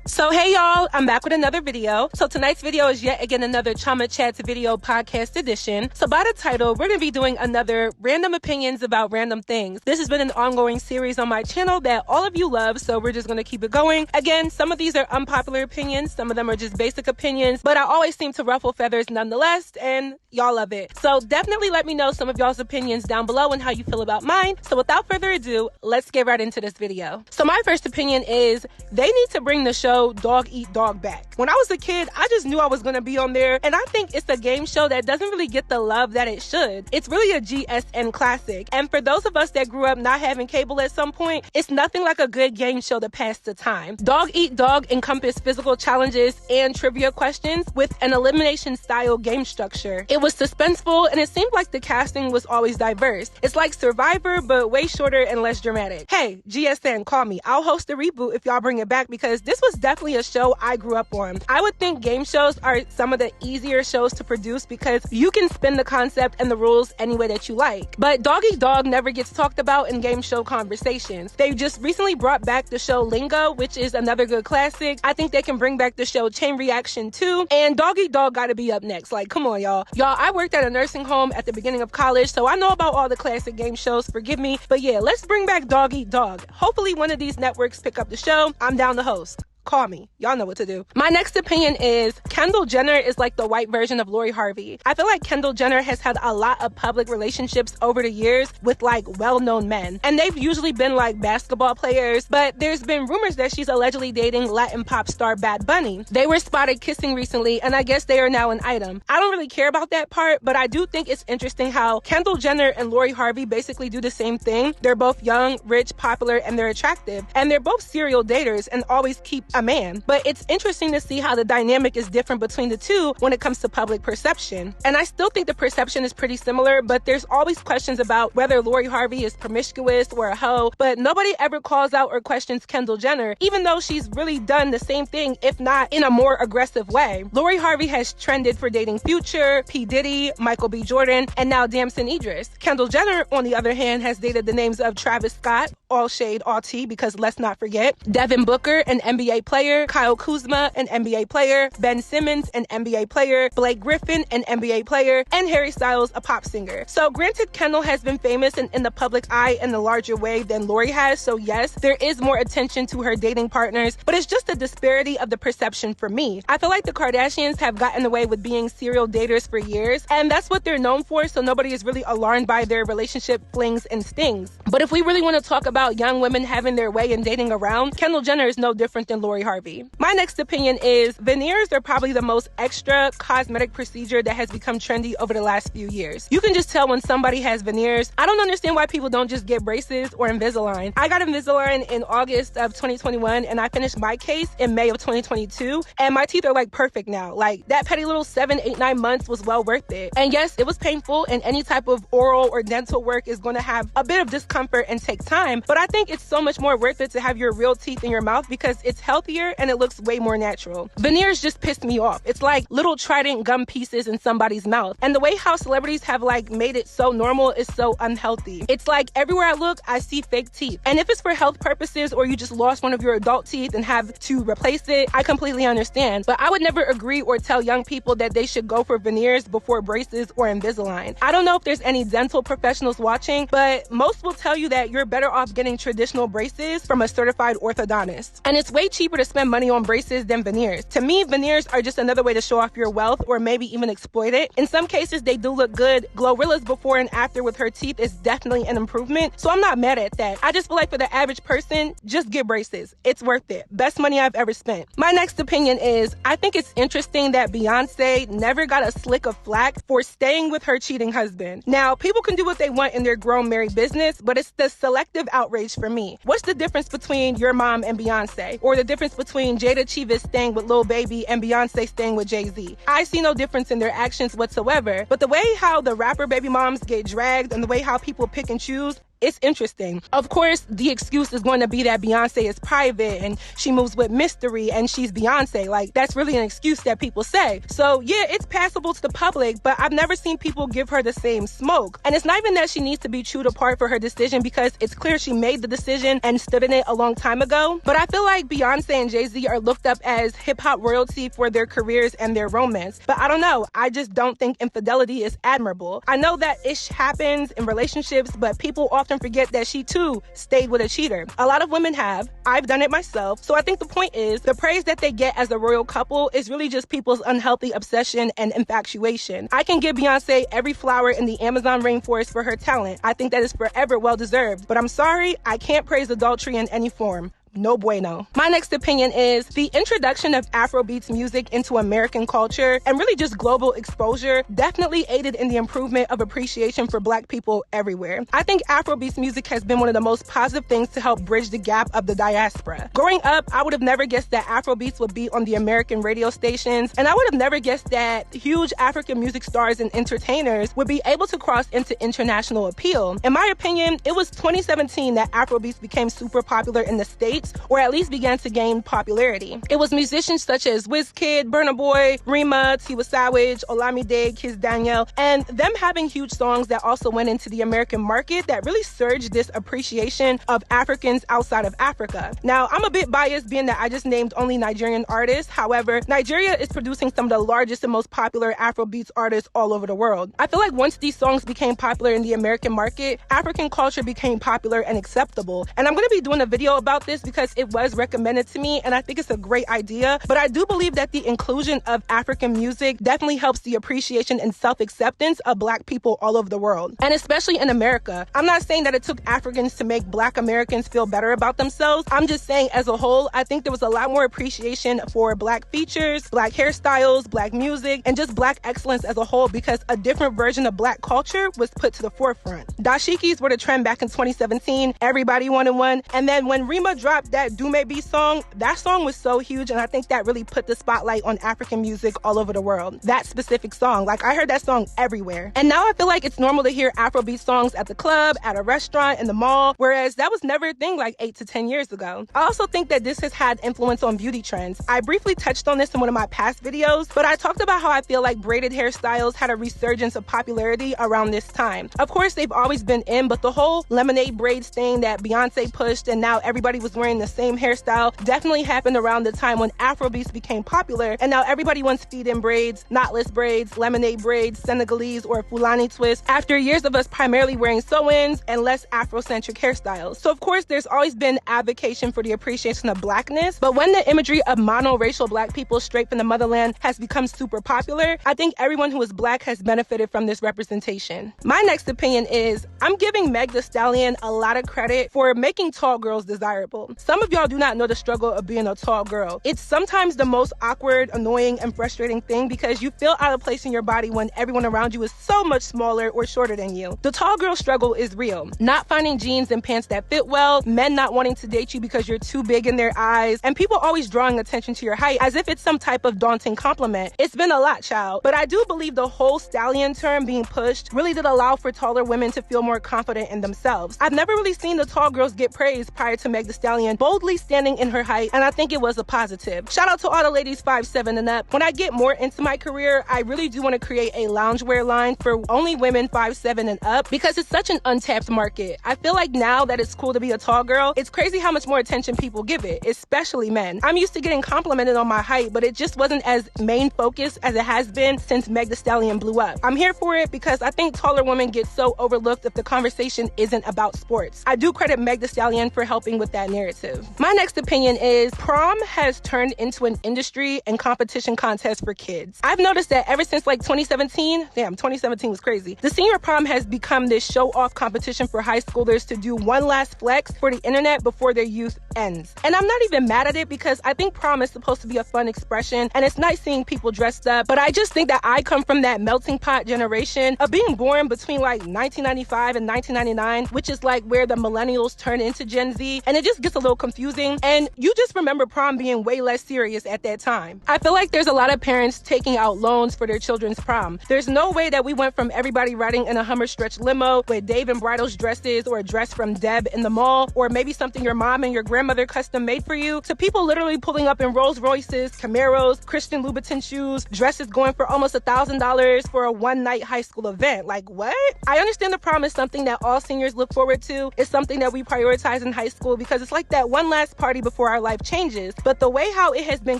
So hey y'all, I'm back with another video. So tonight's video is yet again another Chioma Chats video podcast edition. So by the title, we're going to be doing another random opinions about random things. This has been an ongoing series on my channel that all of you love, so we're just going to keep it going. Again, some of these are unpopular opinions, some of them are just basic opinions, but I always seem to ruffle feathers nonetheless, and y'all love it. So definitely let me know some of y'all's opinions down below and how you feel about mine. So without further ado, let's get right into this video. So my first opinion is they need to bring the show Dog Eat Dog back. When I was a kid, I just knew I was going to be on there, and I think it's a game show that doesn't really get the love that it should. It's really a GSN classic, and for those of us that grew up not having cable at some point, it's nothing like a good game show to pass the time. Dog Eat Dog encompassed physical challenges and trivia questions with an elimination style game structure. It was suspenseful, and it seemed like the casting was always diverse. It's like Survivor, but way shorter and less dramatic. Hey, GSN, call me. I'll host a reboot if y'all bring it back, because this was definitely a show I grew up on. I would think game shows are some of the easier shows to produce because you can spin the concept and the rules any way that you like. But Dog Eat Dog never gets talked about in game show conversations. They just recently brought back the show Lingo, which is another good classic. I think they can bring back the show Chain Reaction too, and Dog Eat Dog gotta be up next. Like, come on, y'all. I worked at a nursing home at the beginning of college, so I know about all the classic game shows, forgive me. But yeah, let's bring back Dog Eat Dog. Hopefully one of these networks pick up the show. I'm down to host. Call me. Y'all know what to do. My next opinion is Kendall Jenner is like the white version of Lori Harvey. I feel like Kendall Jenner has had a lot of public relationships over the years with like well-known men, and they've usually been like basketball players, but there's been rumors that she's allegedly dating Latin pop star Bad Bunny. They were spotted kissing recently, and I guess they are now an item. I don't really care about that part, but I do think it's interesting how Kendall Jenner and Lori Harvey basically do the same thing. They're both young, rich, popular, and they're attractive, and they're both serial daters and always keep a man. But it's interesting to see how the dynamic is different between the two when it comes to public perception. And I still think the perception is pretty similar, but there's always questions about whether Lori Harvey is promiscuous or a hoe, but nobody ever calls out or questions Kendall Jenner, even though she's really done the same thing, if not in a more aggressive way. Lori Harvey has trended for dating Future, P. Diddy, Michael B. Jordan, and now Damson Idris. Kendall Jenner, on the other hand, has dated the names of Travis Scott, all shade, all tea, because let's not forget, Devin Booker, an NBA player, Kyle Kuzma, an NBA player, Ben Simmons, an NBA player, Blake Griffin, an NBA player, and Harry Styles, a pop singer. So granted, Kendall has been famous and in the public eye in a larger way than Lori has, so yes, there is more attention to her dating partners, but it's just a disparity of the perception for me. I feel like the Kardashians have gotten away with being serial daters for years, and that's what they're known for, so nobody is really alarmed by their relationship flings and stings. But if we really want to talk about young women having their way and dating around, Kendall Jenner is no different than Lori Harvey. My next opinion is veneers are probably the most extra cosmetic procedure that has become trendy over the last few years. You can just tell when somebody has veneers. I don't understand why people don't just get braces or Invisalign. I got Invisalign in August of 2021, and I finished my case in May of 2022, and my teeth are like perfect now. Like, that petty little 7, 8, 9 months was well worth it. And yes, it was painful, and any type of oral or dental work is going to have a bit of discomfort and take time, but I think it's so much more worth it to have your real teeth in your mouth because it's healthier and it looks way more natural. Veneers just pissed me off. It's like little Trident gum pieces in somebody's mouth. And the way how celebrities have like made it so normal is so unhealthy. It's like everywhere I look, I see fake teeth. And if it's for health purposes or you just lost one of your adult teeth and have to replace it, I completely understand. But I would never agree or tell young people that they should go for veneers before braces or Invisalign. I don't know if there's any dental professionals watching, but most will tell you that you're better off getting traditional braces from a certified orthodontist. And it's way cheaper to spend money on braces than veneers. To me, veneers are just another way to show off your wealth or maybe even exploit it. In some cases, they do look good. Glorilla's before and after with her teeth is definitely an improvement, so I'm not mad at that. I just feel like for the average person, just get braces. It's worth it. Best money I've ever spent. My next opinion is, I think it's interesting that Beyonce never got a slick of flack for staying with her cheating husband. Now, people can do what they want in their grown married business, but it's the selective outrage for me. What's the difference between your mom and Beyonce? Or the difference between Jada Chivas staying with Lil Baby and Beyonce staying with Jayz? I see no difference in their actions whatsoever, but the way how the rapper baby moms get dragged and the way how people pick and choose, it's interesting. Of course, the excuse is going to be that Beyonce is private and she moves with mystery and she's Beyonce. Like, that's really an excuse that people say. So yeah, it's passable to the public, but I've never seen people give her the same smoke. And it's not even that she needs to be chewed apart for her decision, because it's clear she made the decision and stood in it a long time ago. But I feel like Beyonce and Jay-Z are looked up as hip-hop royalty for their careers and their romance. But I don't know. I just don't think infidelity is admirable. I know that ish happens in relationships, but people often forget that she too stayed with a cheater. A lot of women have. I've done it myself. So I think the point is, the praise that they get as a royal couple is really just people's unhealthy obsession and infatuation. I can give Beyonce every flower in the Amazon rainforest for her talent. I think that is forever well deserved. But I'm sorry, I can't praise adultery in any form. No bueno. My next opinion is the introduction of Afrobeats music into American culture and really just global exposure definitely aided in the improvement of appreciation for Black people everywhere. I think Afrobeats music has been one of the most positive things to help bridge the gap of the diaspora. Growing up, I would have never guessed that Afrobeats would be on the American radio stations, and I would have never guessed that huge African music stars and entertainers would be able to cross into international appeal. In my opinion, it was 2017 that Afrobeats became super popular in the States, or at least began to gain popularity. It was musicians such as Wizkid, Burna Boy, Rema, Tiwa Savage, Olamide, Kiss Daniel, and them having huge songs that also went into the American market that really surged this appreciation of Africans outside of Africa. Now, I'm a bit biased being that I just named only Nigerian artists. However, Nigeria is producing some of the largest and most popular Afrobeats artists all over the world. I feel like once these songs became popular in the American market, African culture became popular and acceptable. And I'm going to be doing a video about this because it was recommended to me, and I think it's a great idea. But I do believe that the inclusion of African music definitely helps the appreciation and self-acceptance of Black people all over the world, and especially in America. I'm not saying that it took Africans to make Black Americans feel better about themselves. I'm just saying, as a whole, I think there was a lot more appreciation for Black features, Black hairstyles, Black music, and just Black excellence as a whole, because a different version of Black culture was put to the forefront. Dashikis were the trend back in 2017. Everybody wanted one. And then when Rema dropped that Do Maybe song, that song was so huge, and I think that really put the spotlight on African music all over the world. That specific song, like, I heard that song everywhere. And now I feel like it's normal to hear Afrobeat songs at the club, at a restaurant, in the mall, whereas that was never a thing like 8 to 10 years ago. I also think that this has had influence on beauty trends. I briefly touched on this in one of my past videos, but I talked about how I feel like braided hairstyles had a resurgence of popularity around this time. Of course, they've always been in, but the whole lemonade braids thing that Beyonce pushed and now everybody was wearing the same hairstyle definitely happened around the time when Afrobeats became popular, and now everybody wants feed-in braids, knotless braids, lemonade braids, Senegalese or Fulani twist, after years of us primarily wearing sew-ins and less Afrocentric hairstyles. So of course there's always been advocacy for the appreciation of Blackness, but when the imagery of monoracial Black people straight from the motherland has become super popular, I think everyone who is Black has benefited from this representation. My next opinion is, I'm giving Meg the Stallion a lot of credit for making tall girls desirable. Some of y'all do not know the struggle of being a tall girl. It's sometimes the most awkward, annoying, and frustrating thing, because you feel out of place in your body when everyone around you is so much smaller or shorter than you. The tall girl struggle is real. Not finding jeans and pants that fit well, men not wanting to date you because you're too big in their eyes, and people always drawing attention to your height as if it's some type of daunting compliment. It's been a lot, child. But I do believe the whole stallion term being pushed really did allow for taller women to feel more confident in themselves. I've never really seen the tall girls get praised prior to Meg the Stallion boldly standing in her height, and I think it was a positive. Shout out to all the ladies 5'7" and up. When I get more into my career, I really do want to create a loungewear line for only women 5'7" and up, because it's such an untapped market. I feel like now that it's cool to be a tall girl, it's crazy how much more attention people give it, especially men. I'm used to getting complimented on my height, but it just wasn't as main focus as it has been since Meg the Stallion blew up. I'm here for it because I think taller women get so overlooked if the conversation isn't about sports. I do credit Meg the Stallion for helping with that narrative. My next opinion is, prom has turned into an industry and competition contest for kids. I've noticed that ever since like 2017, 2017 was crazy. The senior prom has become this show-off competition for high schoolers to do one last flex for the internet before their youth ends. And I'm not even mad at it because I think prom is supposed to be a fun expression and it's nice seeing people dressed up, but I just think that I come from that melting pot generation of being born between like 1995 and 1999, which is like where the millennials turn into Gen Z, and it just gets a little confusing, and you just remember prom being way less serious at that time. I feel like there's a lot of parents taking out loans for their children's prom. There's no way that we went from everybody riding in a Hummer stretch limo with Dave and Bridal's dresses or a dress from Deb in the mall, or maybe something your mom and your grandmother custom made for you, to people literally pulling up in Rolls Royces, Camaros, Christian Louboutin shoes, dresses going for almost $1,000 for a one-night high school event. Like, what? I understand the prom is something that all seniors look forward to. It's something that we prioritize in high school because it's like that one last party before our life changes. But the way how it has been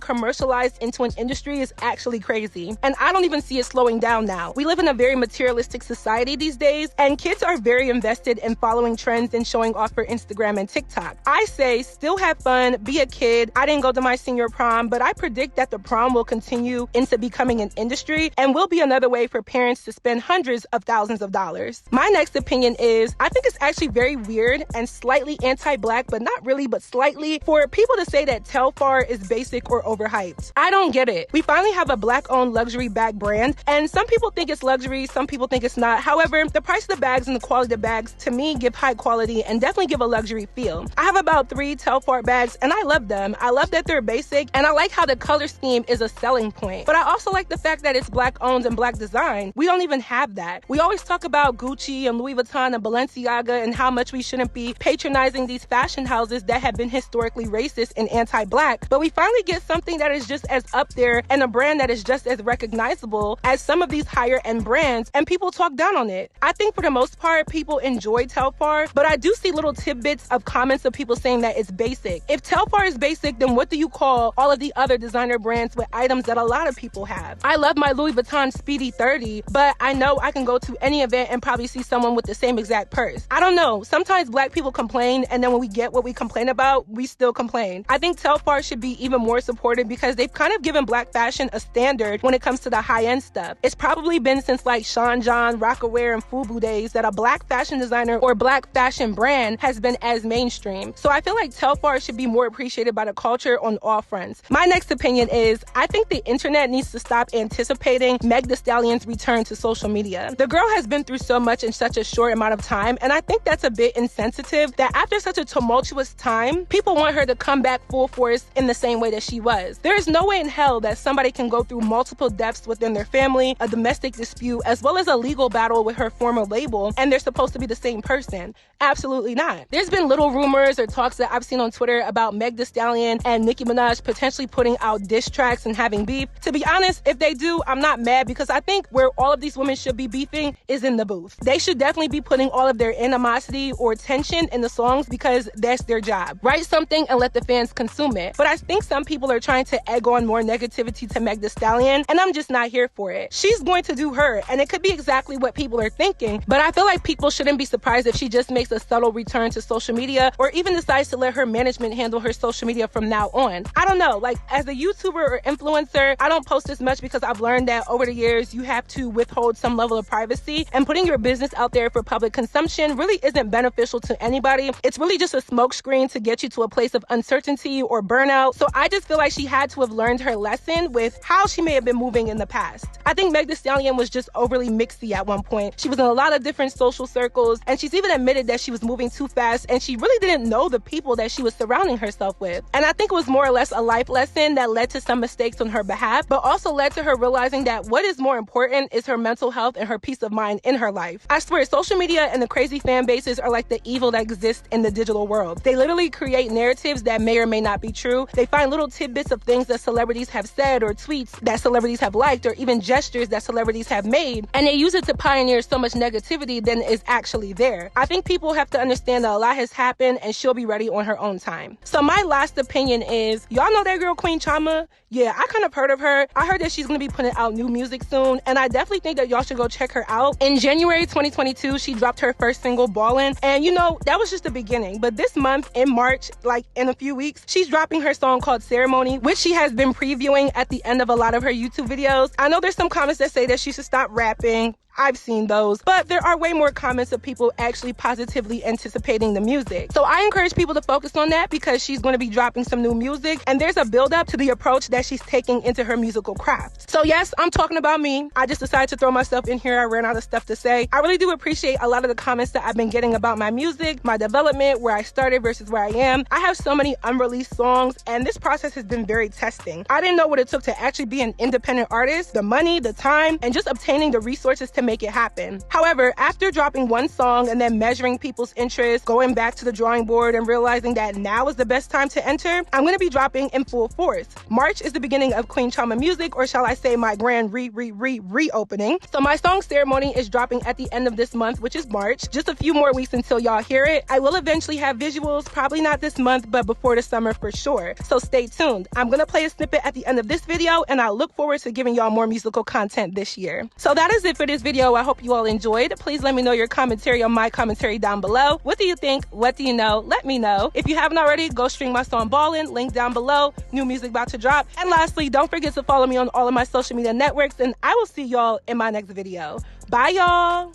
commercialized into an industry is actually crazy. And I don't even see it slowing down now. We live in a very materialistic society these days, and kids are very invested in following trends and showing off for Instagram and TikTok. I say still have fun, be a kid. I didn't go to my senior prom, but I predict that the prom will continue into becoming an industry and will be another way for parents to spend hundreds of thousands of dollars. My next opinion is, I think it's actually very weird and slightly anti-black, but not really, but slightly, for people to say that Telfar is basic or overhyped. I don't get it. We finally have a black-owned luxury bag brand, and some people think it's luxury, some people think it's not. However, the price of the bags and the quality of the bags, to me, give high quality and definitely give a luxury feel. I have about 3 Telfar bags, and I love them. I love that they're basic, and I like how the color scheme is a selling point. But I also like the fact that it's black-owned and black design. We don't even have that. We always talk about Gucci and Louis Vuitton and Balenciaga and how much we shouldn't be patronizing these fashion houses that have been historically racist and anti-black, but we finally get something that is just as up there and a brand that is just as recognizable as some of these higher end brands, and people talk down on it. I think for the most part, people enjoy Telfar, but I do see little tidbits of comments of people saying that it's basic. If Telfar is basic, then what do you call all of the other designer brands with items that a lot of people have? I love my Louis Vuitton Speedy 30, but I know I can go to any event and probably see someone with the same exact purse. I don't know. Sometimes black people complain, and then when we get what we complain about, we still complain. I think Telfar should be even more supported because they've kind of given black fashion a standard when it comes to the high-end stuff. It's probably been since like Sean John, Rocawear, and Fubu days that a black fashion designer or black fashion brand has been as mainstream. So I feel like Telfar should be more appreciated by the culture on all fronts. My next opinion is, I think the internet needs to stop anticipating Meg the Stallion's return to social media. The girl has been through so much in such a short amount of time, and I think that's a bit insensitive that after such a tumultuous time, people want her to come back full force in the same way that she was. There is no way in hell that somebody can go through multiple deaths within their family, a domestic dispute, as well as a legal battle with her former label, and they're supposed to be the same person. Absolutely not. There's been little rumors or talks that I've seen on Twitter about Meg the Stallion and Nicki Minaj potentially putting out diss tracks and having beef. To be honest, if they do, I'm not mad because I think where all of these women should be beefing is in the booth. They should definitely be putting all of their animosity or tension in the songs because that's their job. Write something and let the fans consume it. But I think some people are trying to egg on more negativity to Meg the Stallion, and I'm just not here for it. She's going to do her, and it could be exactly what people are thinking, but I feel like people shouldn't be surprised if she just makes a subtle return to social media or even decides to let her management handle her social media from now on. I don't know, like as a YouTuber or influencer, I don't post as much because I've learned that over the years you have to withhold some level of privacy, and putting your business out there for public consumption really isn't beneficial to anybody. It's really just a smokescreen to get you to a place of uncertainty or burnout. So I just feel like she had to have learned her lesson with how she may have been moving in the past. I think Meg the Stallion was just overly mixy at one point. She was in a lot of different social circles, and she's even admitted that she was moving too fast and she really didn't know the people that she was surrounding herself with. And I think it was more or less a life lesson that led to some mistakes on her behalf, but also led to her realizing that what is more important is her mental health and her peace of mind in her life. I swear, social media and the crazy fan bases are like the evil that exists in the digital world. They literally create narratives that may or may not be true. They find little tidbits of things that celebrities have said or tweets that celebrities have liked or even gestures that celebrities have made, and they use it to pioneer so much negativity than is actually there. I think people have to understand that a lot has happened and she'll be ready on her own time. So my last opinion is, y'all know that girl Queen Chioma? Yeah, I kind of heard of her. I heard that she's going to be putting out new music soon, and I definitely think that y'all should go check her out. In January 2022, she dropped her first single, Ballin', and you know, that was just the beginning. But this month, in March, like in a few weeks, she's dropping her song called Ceremony, which she has been previewing at the end of a lot of her YouTube videos. I know there's some comments that say that she should stop rapping. I've seen those, but there are way more comments of people actually positively anticipating the music. So I encourage people to focus on that because she's going to be dropping some new music, and there's a build up to the approach that she's taking into her musical craft. So yes, I'm talking about me. I just decided to throw myself in here. I ran out of stuff to say. I really do appreciate a lot of the comments that I've been getting about my music, my development, where I started versus where I am. I have so many unreleased songs, and this process has been very testing. I didn't know what it took to actually be an independent artist, the money, the time, and just obtaining the resources to make it happen. However, after dropping one song and then measuring people's interest, going back to the drawing board and realizing that now is the best time to enter, I'm going to be dropping in full force. March is the beginning of Queen Chioma music, or shall I say my grand reopening. So my song Ceremony is dropping at the end of this month, which is March. Just a few more weeks until y'all hear it. I will eventually have visuals, probably not this month, but before the summer for sure. So stay tuned. I'm going to play a snippet at the end of this video, and I look forward to giving y'all more musical content this year. So that is it for this video. I hope you all enjoyed. Please let me know your commentary on my commentary down below. What do you think? What do you know? Let me know. If you haven't already, go stream my song Ballin', link down below. New music about to drop. And lastly, don't forget to follow me on all of my social media networks, and I will see y'all in my next video. Bye, y'all.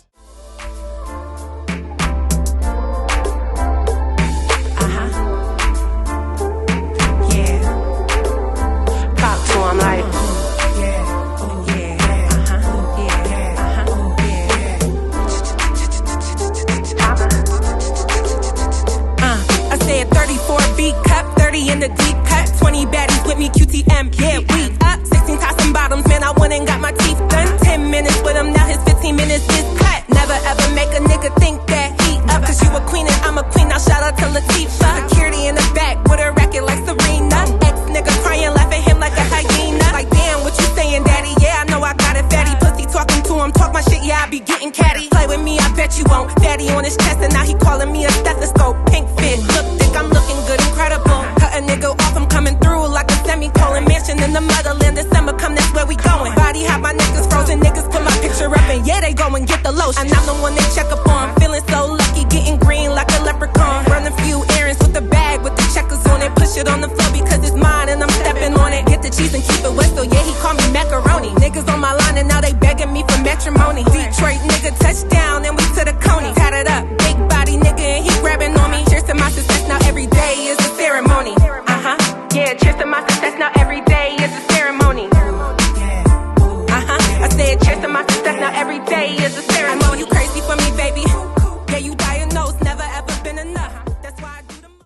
I'm like, I said 34 B cup, 30 in the deep cut, 20 baddies with me, QTM, yeah, we up, 16 tossing bottoms, man, I went and got my teeth done, 10 minutes with him, now his 15 minutes is cut, never ever make a nigga think that he up, cause you a queen and I'm a queen, now shout out to Latifah, security in the back, with a racket like Serena, ex-nigga crying, laughing him like a hyena, like damn, what you saying, daddy, yeah, I know I got it, fatty, pussy talking to him, talk my shit, yeah, I be getting catty, play with me, I bet you won't, fatty on his chest, and now he calling me a stethoscope, pink fit, look thick, I'm looking good, incredible, cut a nigga off, I'm coming through like a semicolon, mansion in the motherland, December come, that's where we going, body have my niggas frozen, niggas put my picture up, and yeah, they go and get the lotion, and I'm the one they check up on, feeling so lucky, getting green like a leprechaun, run a few errands with the bag with the checkers on it, push it on the floor because it's mine and I'm stepping on it, get the cheese and keep it wet, so yeah, he call me macaroni, niggas on my line and now they begging me for matrimony, Detroit nigga touchdown and we to the Coney, tatted up, big body nigga and he grabbing on me, cheers to my success, now every day is a ceremony, yeah, cheers to my success.